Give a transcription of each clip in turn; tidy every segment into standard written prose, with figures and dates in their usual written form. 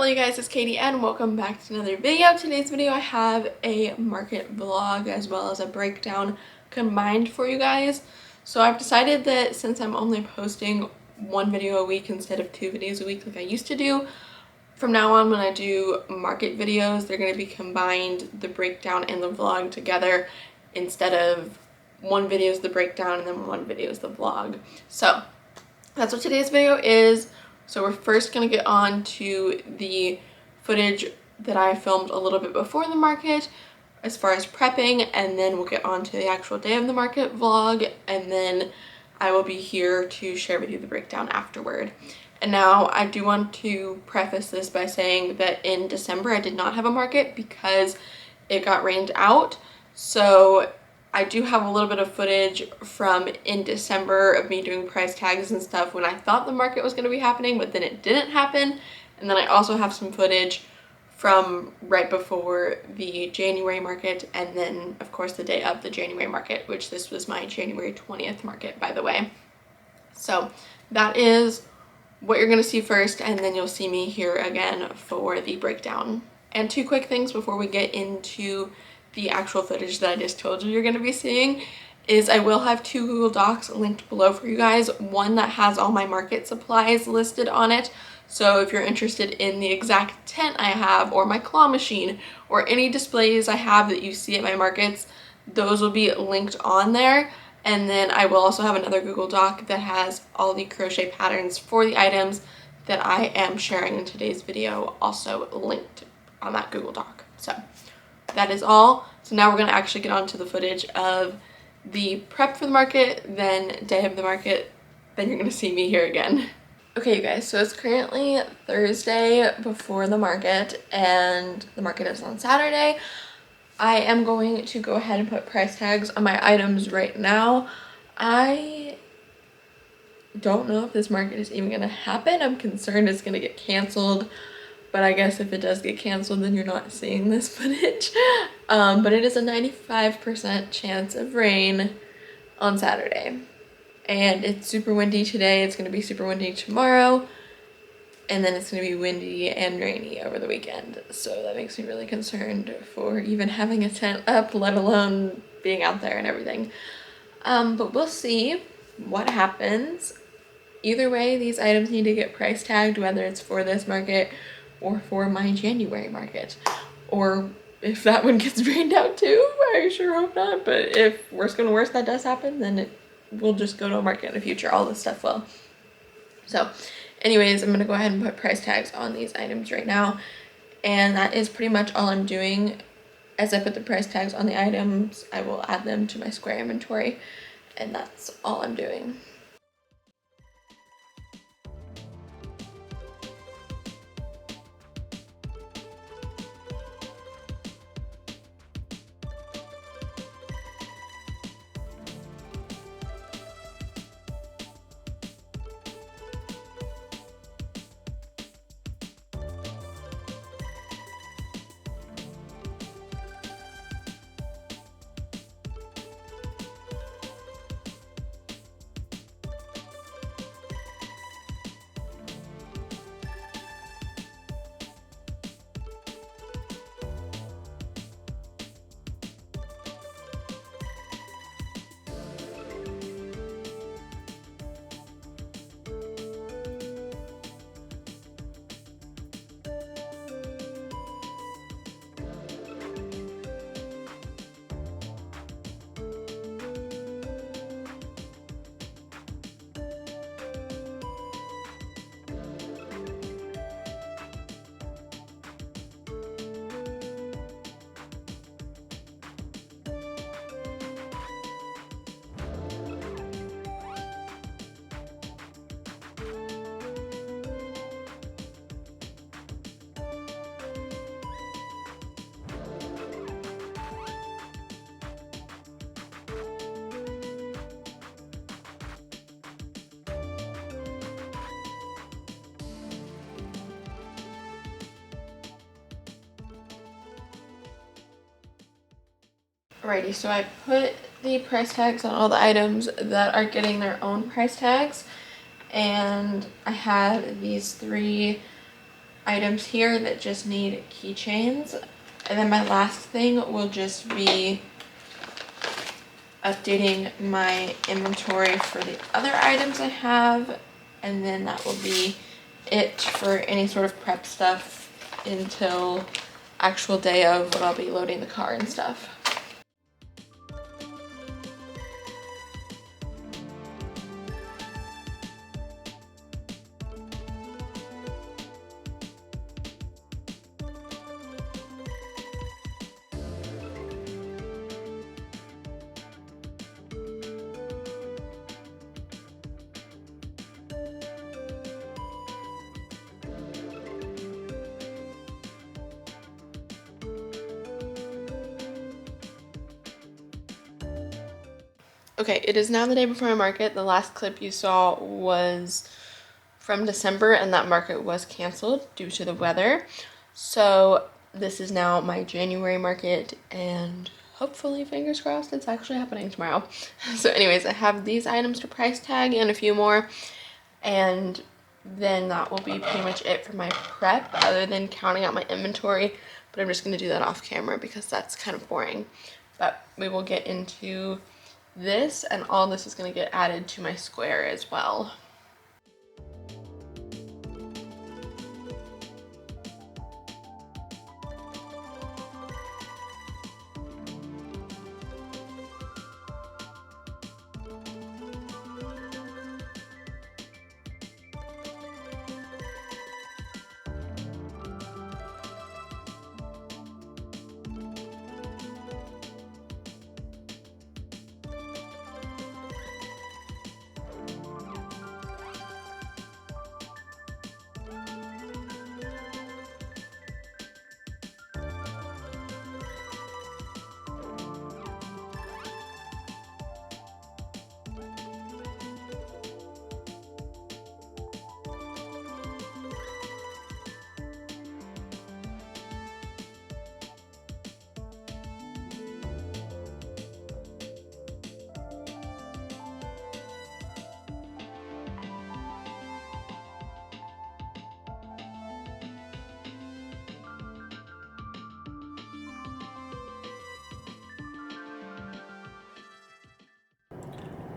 Hello you guys, it's Katie and welcome back to another video. Today's video I have a market vlog as well as a breakdown combined for you guys. So I've decided that since I'm only posting one video a week instead of 2 videos a week like I used to do, from now on when I do market videos, they're going to be combined, the breakdown and the vlog together, instead of one video is the breakdown and then one video is the vlog. So that's what today's video is. So we're first going to get on to the footage that I filmed a little bit before the market as far as prepping, and then we'll get on to the actual day of the market vlog, and then I will be here to share with you the breakdown afterward. And now I do want to preface this by saying that in December I did not have a market because it got rained out. So I do have a little bit of footage from in December of me doing price tags and stuff when I thought the market was going to be happening, but then it didn't happen. And then I also have some footage from right before the January market, and then of course the day of the January market, which this was my January 20th market, by the way. So that is what you're going to see first, and then you'll see me here again for the breakdown. And 2 quick things before we get into the actual footage that I just told you you're going to be seeing is I will have 2 Google Docs linked below for you guys. One that has all my market supplies listed on it. So if you're interested in the exact tent I have, or my claw machine, or any displays I have that you see at my markets, those will be linked on there. And then I will also have another Google Doc that has all the crochet patterns for the items that I am sharing in today's video, also linked on that Google Doc. So that is all. So now we're going to actually get on to the footage of the prep for the market, then day of the market, then you're going to see me here again. Okay you guys, so it's currently Thursday before the market, and the market is on Saturday. I am going to go ahead and put price tags on my items right now. I don't know if this market is even going to happen. I'm concerned it's going to get canceled. But I guess if it does get canceled, then you're not seeing this footage. But it is a 95% chance of rain on Saturday. And it's super windy today. It's going to be super windy tomorrow. And then it's going to be windy and rainy over the weekend. So that makes me really concerned for even having a tent up, let alone being out there and everything. But we'll see what happens. Either way, these items need to get price tagged, whether it's for this market or for my January market, or if that one gets rained out too. I sure hope not, but if worst come to worst that does happen, then we'll just go to a market in the future. All this stuff will. So anyways, I'm gonna go ahead and put price tags on these items right now, and that is pretty much all I'm doing. As I put the price tags on the items, I will add them to my square inventory, and that's all I'm doing. Alrighty, so I put the price tags on all the items that are getting their own price tags, and I had these 3 items here that just need keychains. And then my last thing will just be updating my inventory for the other items I have, and then that will be it for any sort of prep stuff until actual day of when I'll be loading the car and stuff. Okay, it is now the day before my market. The last clip you saw was from December, and that market was canceled due to the weather. So this is now my January market, and hopefully, fingers crossed, it's actually happening tomorrow. So anyways, I have these items to price tag and a few more, and then that will be pretty much it for my prep, other than counting out my inventory. But I'm just going to do that off camera because that's kind of boring. But we will get into this, and all this is going to get added to my square as well.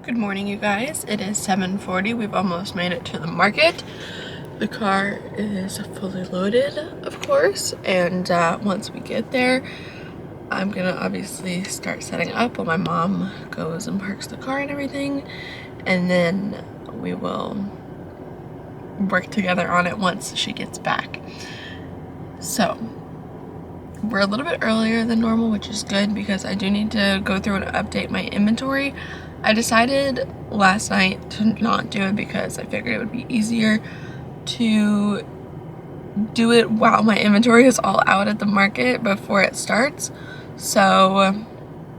Good morning, you guys. It is 7:40. We've almost made it to the market. The car is fully loaded, of course, and once we get there, I'm gonna obviously start setting up while my mom goes and parks the car and everything, and then we will work together on it once she gets back. So we're a little bit earlier than normal, which is good because I do need to go through and update my inventory. I decided last night to not do it because I figured it would be easier to do it while my inventory is all out at the market before it starts. So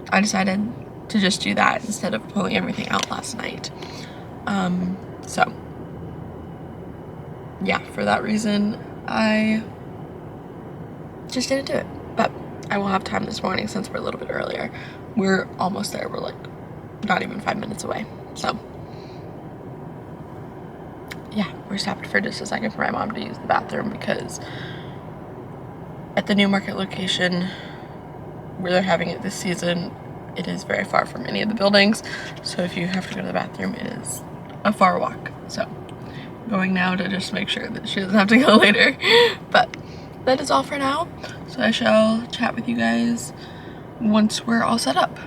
I decided to just do that instead of pulling everything out last night. So yeah, for that reason, I just didn't do it. But I will have time this morning since we're a little bit earlier. We're almost there. We're like not even 5 minutes away. So yeah, we're stopped for just a second for my mom to use the bathroom because at the new market location where they're having it this season, it is very far from any of the buildings. So if you have to go to the bathroom, it is a far walk. So I'm going now to just make sure that she doesn't have to go later. But that is all for now. So I shall chat with you guys once we're all set up.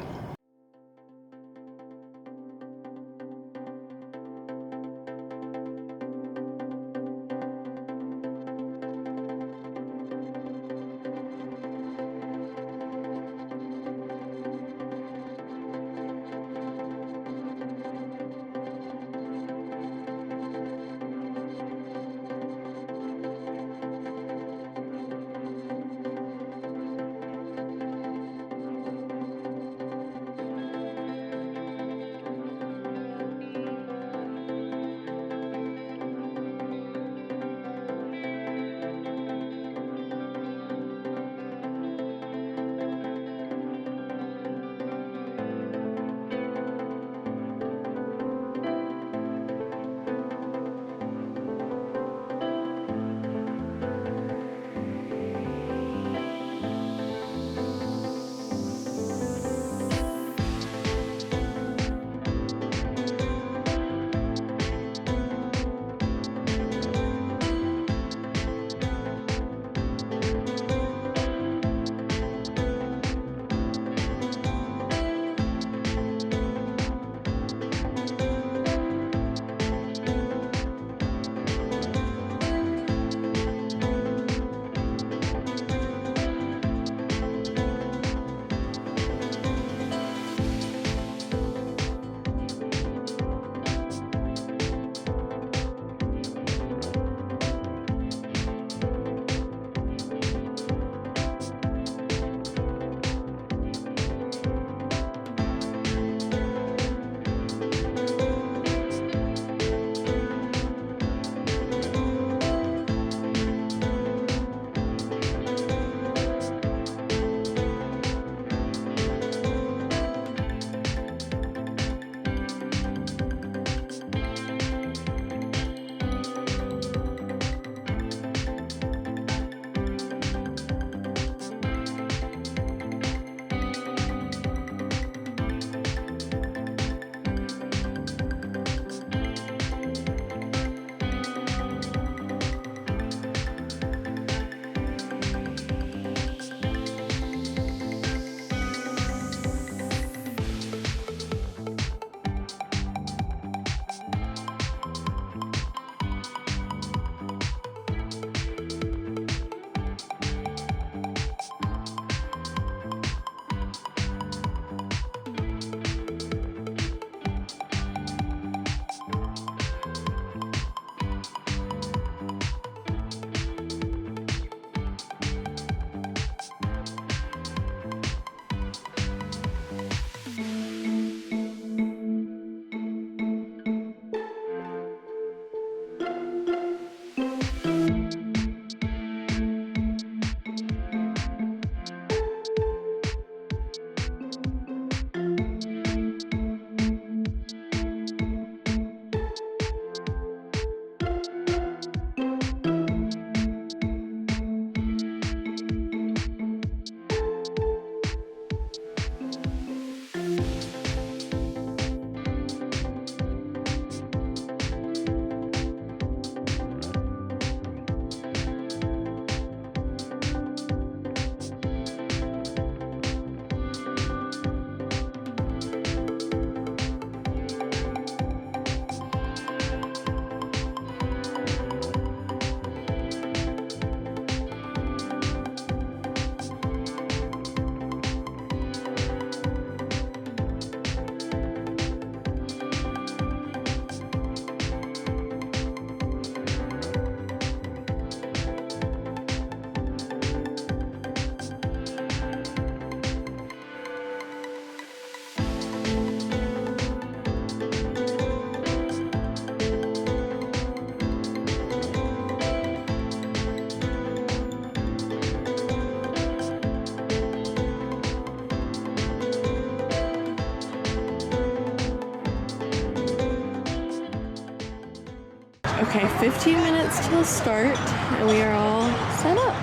Okay, 15 minutes till start, and we are all set up.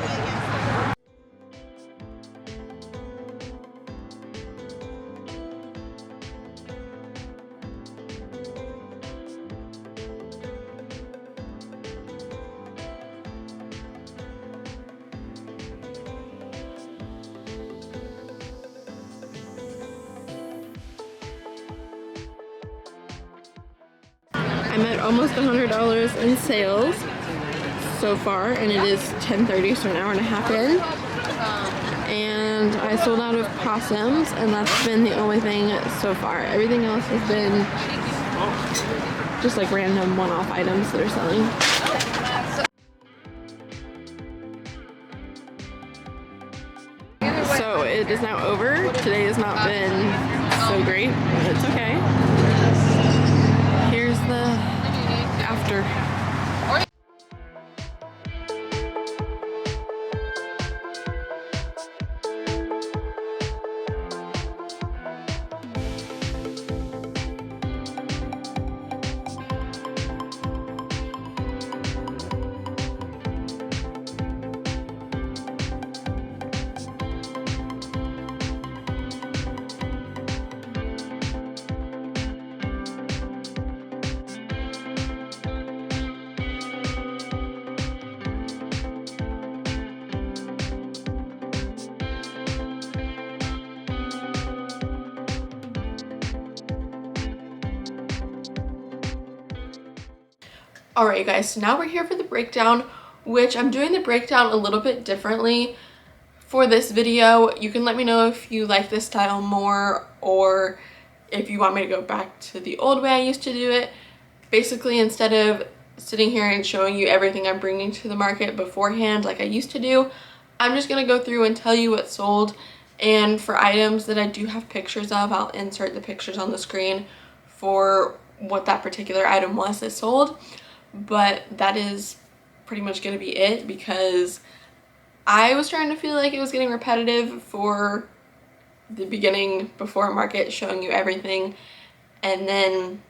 I'm at almost $100 in sales so far, and it is 10:30, so an hour and a half in. And I sold out of possums, and that's been the only thing so far. Everything else has been just like random one-off items that are selling. So it is now over. Today has not been so great, but it's okay. Here's the after. Alright, you guys, so now we're here for the breakdown, which I'm doing the breakdown a little bit differently for this video. You can let me know if you like this style more, or if you want me to go back to the old way I used to do it. Basically, instead of sitting here and showing you everything I'm bringing to the market beforehand like I used to do, I'm just going to go through and tell you what sold. And for items that I do have pictures of, I'll insert the pictures on the screen for what that particular item was that sold. But that is pretty much going to be it, because I was trying to feel like it was getting repetitive for the beginning before market, showing you everything, and then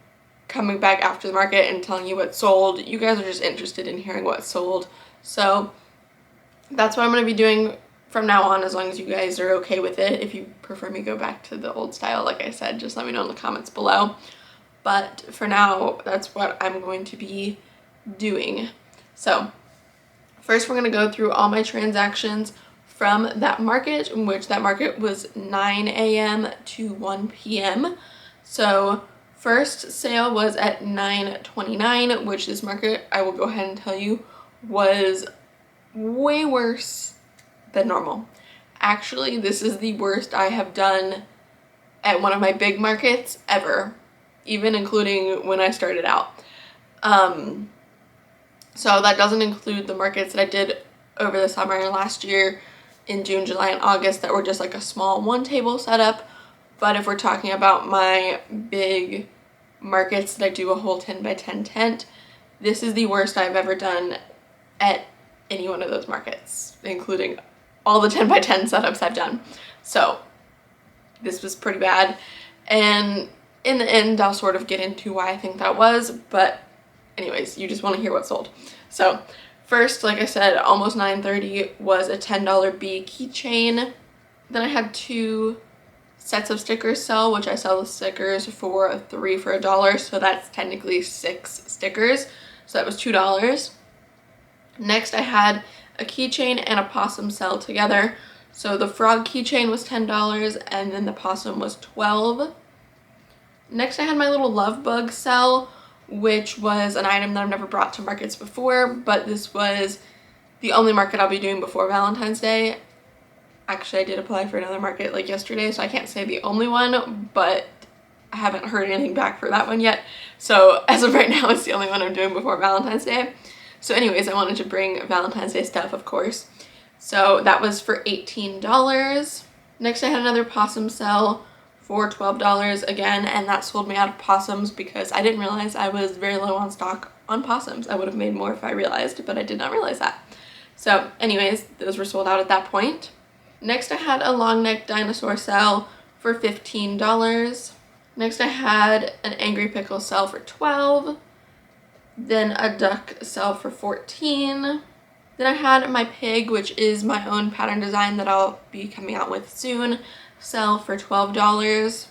coming back after the market and telling you what sold. You guys are just interested in hearing what sold, so that's what I'm going to be doing from now on, as long as you guys are okay with it. If you prefer me go back to the old style, like I said, just let me know in the comments below. But for now, that's what I'm going to be doing. So first, we're going to go through all my transactions from that market, in which that market was 9 a.m. to 1 p.m. So first sale was at 9:29, which this market, I will go ahead and tell you, was way worse than normal. Actually, this is the worst I have done at one of my big markets ever, even including when I started out. So that doesn't include the markets that I did over the summer and last year in June, July, and August that were just like a small one table setup. But if we're talking about my big markets that I do a whole 10 by 10 tent, this is the worst I've ever done at any one of those markets, including all the 10 by 10 setups I've done. So this was pretty bad. And in the end, I'll sort of get into why I think that was, but anyways, you just want to hear what sold. So first, like I said, almost 9:30 was a $10 bee keychain. Then I had 2 sets of stickers sell, which I sell the stickers for 3 for $1, so that's technically 6 stickers. So that was $2. Next, I had a keychain and a possum sell together. So the frog keychain was $10, and then the possum was $12. Next, I had my little love bug sell, which was an item that I've never brought to markets before, but this was the only market I'll be doing before Valentine's Day. Actually, I did apply for another market like yesterday, so I can't say the only one, but I haven't heard anything back for that one yet. So as of right now, it's the only one I'm doing before Valentine's Day. So anyways, I wanted to bring Valentine's Day stuff, of course. So that was for $18. Next, I had another possum sell for $12 again, and that sold me out of possums because I didn't realize I was very low on stock on possums. I would have made more if I realized, but I did not realize that. So anyways, those were sold out at that point. Next, I had a long neck dinosaur sell for $15. Next, I had an angry pickle sell for $12. Then a duck sell for $14. Then I had my pig, which is my own pattern design that I'll be coming out with soon, sell for $12.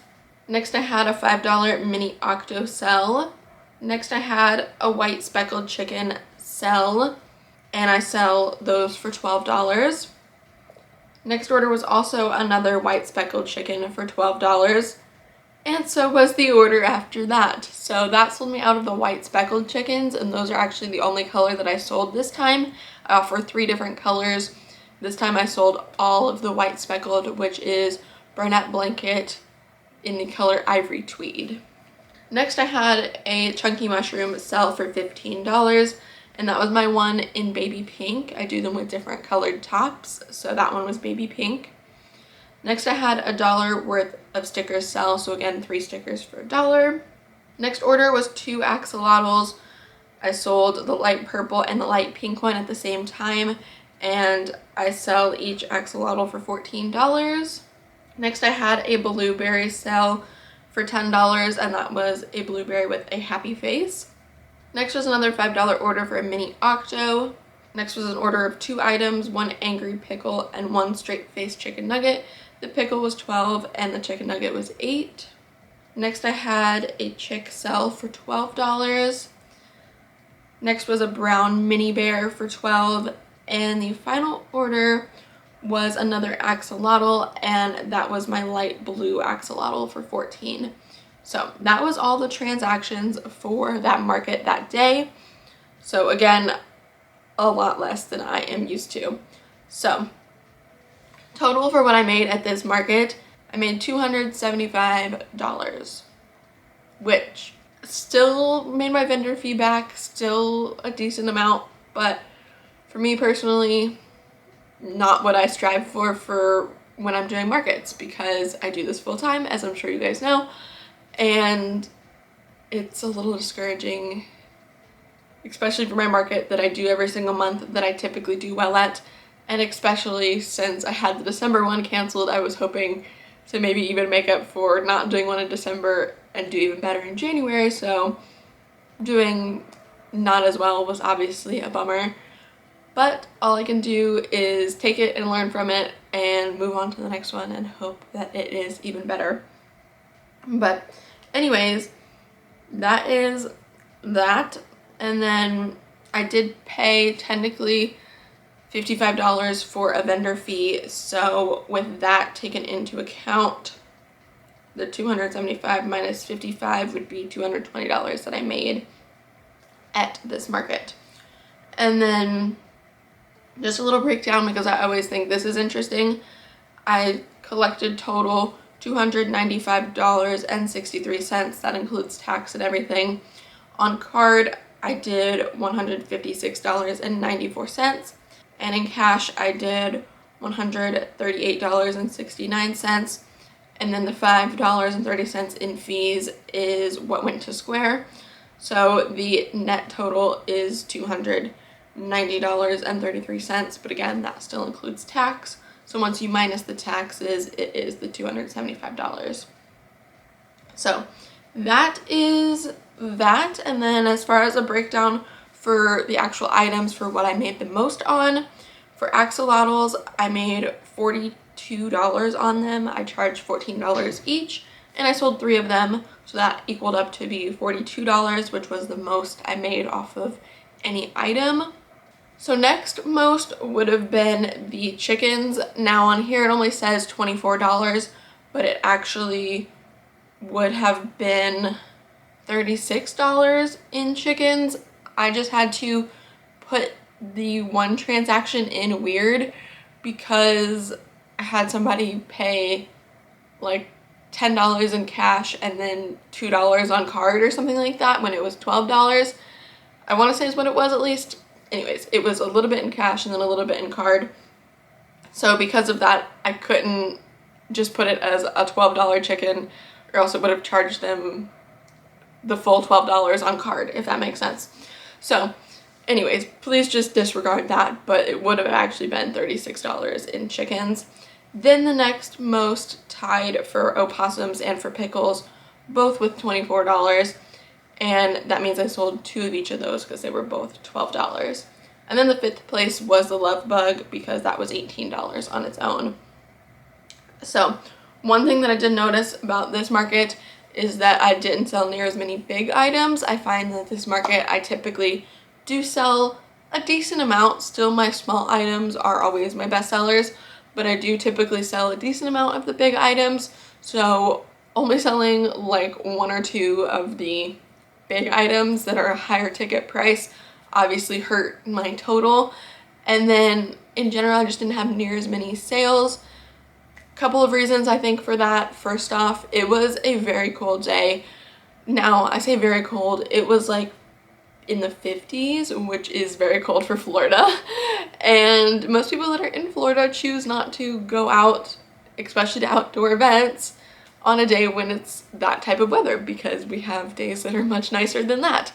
Next I had a $5 mini octo sell. Next I had a white speckled chicken sell, and I sell those for $12. Next order was also another white speckled chicken for $12. And so was the order after that. So that sold me out of the white speckled chickens, and those are actually the only color that I sold this time. I offer 3 different colors. This time I sold all of the white speckled, which is brunette blanket in the color ivory tweed. Next I had a chunky mushroom sell for $15, and that was my one in baby pink. I do them with different colored tops, so that one was baby pink. Next I had $1 worth of stickers sell, so again 3 stickers for $1. Next order was 2 axolotls. I sold the light purple and the light pink one at the same time, and I sell each axolotl for $14. Next I had a blueberry sell for $10, and that was a blueberry with a happy face. Next was another $5 order for a mini octo. Next was an order of 2 items, 1 angry pickle and 1 straight faced chicken nugget. The pickle was $12 and the chicken nugget was $8. Next I had a chick sell for $12. Next was a brown mini bear for $12, and the final order was another axolotl, and that was my light blue axolotl for $14. So that was all the transactions for that market that day. So again, a lot less than I am used to. So total for what I made at this market, I made $275, which still made my vendor fee back, still a decent amount, but for me personally, not what I strive for when I'm doing markets, because I do this full time, as I'm sure you guys know, and it's a little discouraging, especially for my market that I do every single month that I typically do well at. And especially since I had the December one canceled, I was hoping to maybe even make up for not doing one in December and do even better in January. So doing not as well was obviously a bummer. But all I can do is take it and learn from it and move on to the next one and hope that it is even better. But anyways, that is that. And then I did pay technically $55 for a vendor fee, so with that taken into account, the $275 minus $55 would be $220 that I made at this market. And then just a little breakdown, because I always think this is interesting. I collected total $295.63. That includes tax and everything. On card, I did $156.94. And in cash, I did $138.69. And then the $5.30 in fees is what went to Square. So the net total is $290.33. But again, that still includes tax. So once you minus the taxes, it is the $275. So that is that. And then as far as a breakdown for the actual items for what I made the most on, for axolotls, I made $42 on them. I charged $14 each, and I sold 3 of them, so that equaled up to be $42, which was the most I made off of any item. So next most would have been the chickens. Now on here it only says $24, but it actually would have been $36 in chickens. I just had to put the one transaction in weird because I had somebody pay like $10 in cash and then $2 on card or something like that when it was $12. I want to say is what it was at least. Anyways, it was a little bit in cash and then a little bit in card. So because of that, I couldn't just put it as a $12 chicken, or else it would have charged them the full $12 on card, if that makes sense. So anyways, please just disregard that, but it would have actually been $36 in chickens. Then the next most tied for opossums and for pickles, both with $24. and that means I sold 2 of each of those because they were both $12. And then the 5th place was the Love Bug because that was $18 on its own. So one thing that I did notice about this market is that I didn't sell near as many big items. I find that this market I typically do sell a decent amount. Still, my small items are always my best sellers, but I do typically sell a decent amount of the big items. So only selling like 1 or 2 of the big items that are a higher ticket price obviously hurt my total. And then in general, I just didn't have near as many sales. Couple of reasons I think for that. First off, it was a very cold day. Now I say very cold, it was like in the 50s, which is very cold for Florida. And most people that are in Florida choose not to go out, especially to outdoor events, on a day when it's that type of weather, because we have days that are much nicer than that.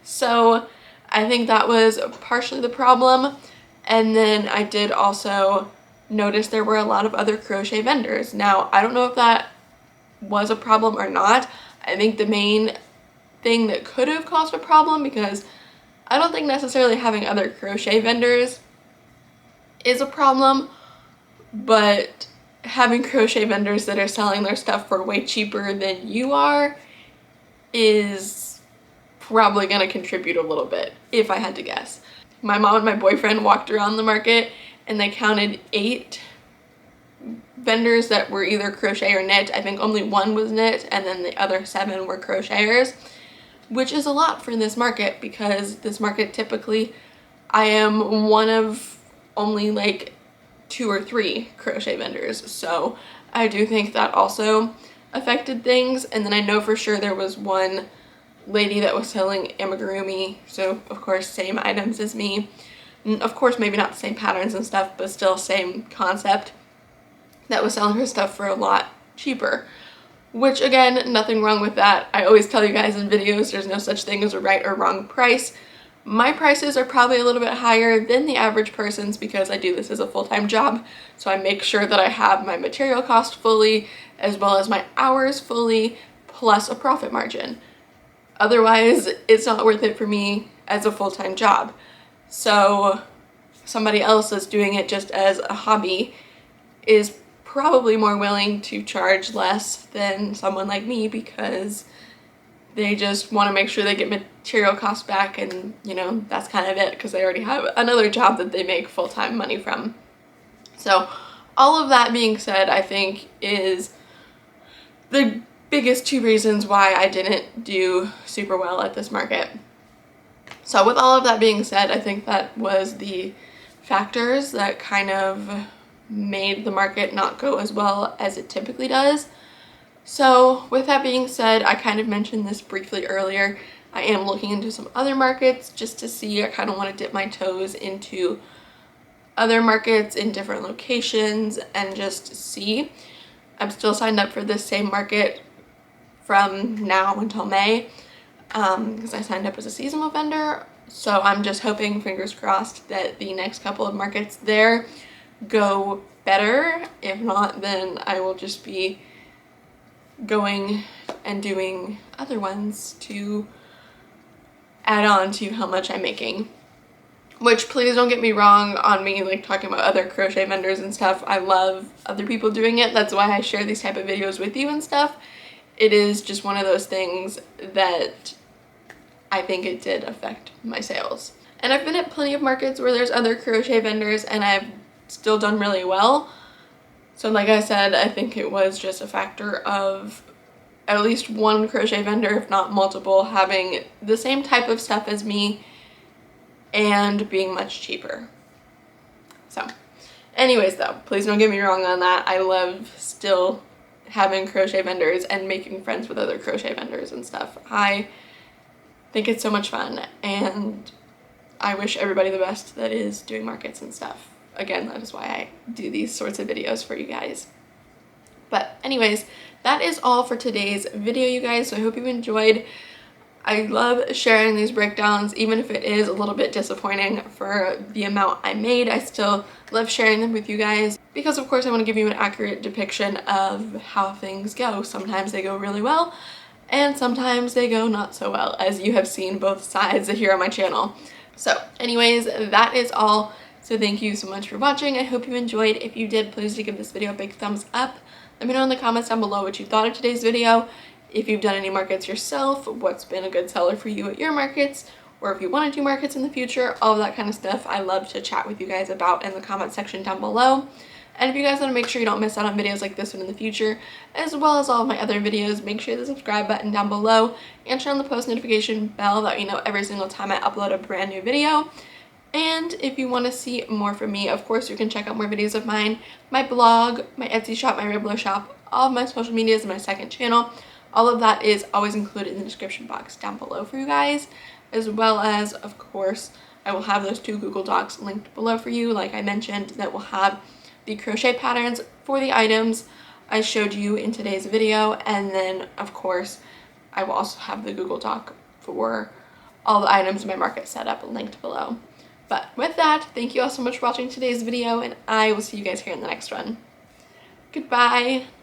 So I think that was partially the problem. And then I did also notice there were a lot of other crochet vendors. Now, I don't know if that was a problem or not. I think the main thing that could have caused a problem, because I don't think necessarily having other crochet vendors is a problem, but having crochet vendors that are selling their stuff for way cheaper than you are is probably going to contribute a little bit, if I had to guess. My mom and my boyfriend walked around the market and they counted 8 vendors that were either crochet or knit. I think only 1 was knit, and then the other 7 were crocheters, which is a lot for this market, because this market typically I am one of only like 2 or 3 crochet vendors. So I do think that also affected things. And then I know for sure there was one lady that was selling amigurumi, so of course same items as me. Of course, maybe not the same patterns and stuff, but still same concept, that was selling her stuff for a lot cheaper. Which, again, nothing wrong with that. I always tell you guys in videos there's no such thing as a right or wrong price. My prices are probably a little bit higher than the average person's because I do this as a full-time job. So I make sure that I have my material cost fully, as well as my hours fully, plus a profit margin. Otherwise, it's not worth it for me as a full-time job. So somebody else that's doing it just as a hobby is probably more willing to charge less than someone like me, because they just want to make sure they get material costs back, and you know, that's kind of it, because they already have another job that they make full-time money from. So all of that being said, I think is the biggest 2 reasons why I didn't do super well at this market. So with all of that being said, I think that was the factors that kind of made the market not go as well as it typically does. So with that being said, I kind of mentioned this briefly earlier. I am looking into some other markets just to see. I kind of want to dip my toes into other markets in different locations and just see. I'm still signed up for this same market from now until May, because I signed up as a seasonal vendor. So I'm just hoping, fingers crossed, that the next couple of markets there go better. If not, then I will just be going and doing other ones to add on to how much I'm making. Which, please don't get me wrong on me like talking about other crochet vendors and stuff. I love other people doing it. That's why I share these type of videos with you and stuff. It is just one of those things that I think it did affect my sales. And I've been at plenty of markets where there's other crochet vendors and I've still done really well. So like I said, I think it was just a factor of at least one crochet vendor, if not multiple, having the same type of stuff as me and being much cheaper. So anyways though, please don't get me wrong on that. I love still having crochet vendors and making friends with other crochet vendors and stuff. I think it's so much fun, and I wish everybody the best that is doing markets and stuff. Again, that is why I do these sorts of videos for you guys. But anyways, that is all for today's video, you guys. So I hope you enjoyed. I love sharing these breakdowns, even if it is a little bit disappointing for the amount I made. I still love sharing them with you guys because, of course, I want to give you an accurate depiction of how things go. Sometimes they go really well, and sometimes they go not so well, as you have seen both sides here on my channel. So anyways, that is all. So thank you so much for watching. I hope you enjoyed. If you did, please do give this video a big thumbs up. Let me know in the comments down below what you thought of today's video. If you've done any markets yourself, what's been a good seller for you at your markets, or if you want to do markets in the future, all of that kind of stuff I love to chat with you guys about in the comment section down below. And if you guys want to make sure you don't miss out on videos like this one in the future, as well as all of my other videos, make sure you hit the subscribe button down below and turn on the post notification bell that you know every single time I upload a brand new video. And if you want to see more from me, of course, you can check out more videos of mine, my blog, my Etsy shop, my Rebler shop, all of my social medias, and my second channel. All of that is always included in the description box down below for you guys, as well as, of course, I will have those 2 Google Docs linked below for you, like I mentioned, that will have the crochet patterns for the items I showed you in today's video, and then, of course, I will also have the Google Doc for all the items in my market setup linked below. But with that, thank you all so much for watching today's video, and I will see you guys here in the next one. Goodbye!